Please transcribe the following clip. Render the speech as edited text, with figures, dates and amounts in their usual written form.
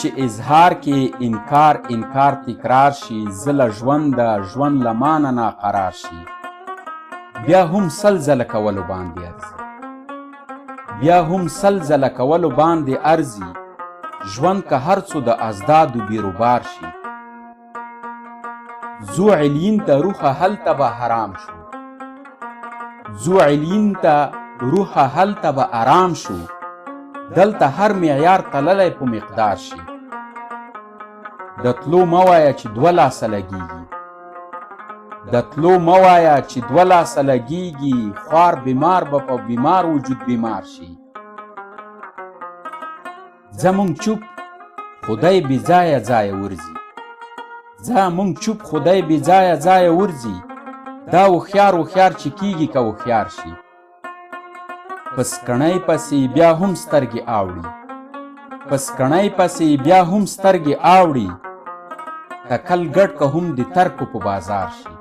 چې اظهار کې انکار تکرار شي، زه له ژونده ژوند له مانه ناقرار شي. بیا هم سل ځله کولو باندې ارزي ژوند که هر څو د ازدادو بیروبار شي. ځو علین ته روحه هلته به آرام شو، دلته هر معیار تللی په مقدار شي. د تلو مه وایه چې دوه لاسه لګیږي، خوار بیمار به په بیمار وجود بیمار شي. زمونږ چوپ خدای بې ځایه ورځي، دا هوښیار چې کیږي که هوښیار شي. په سکڼۍ پسې بیا هم سترګې آوړي، تکل ګډ که هم د ترکو په بازار شي.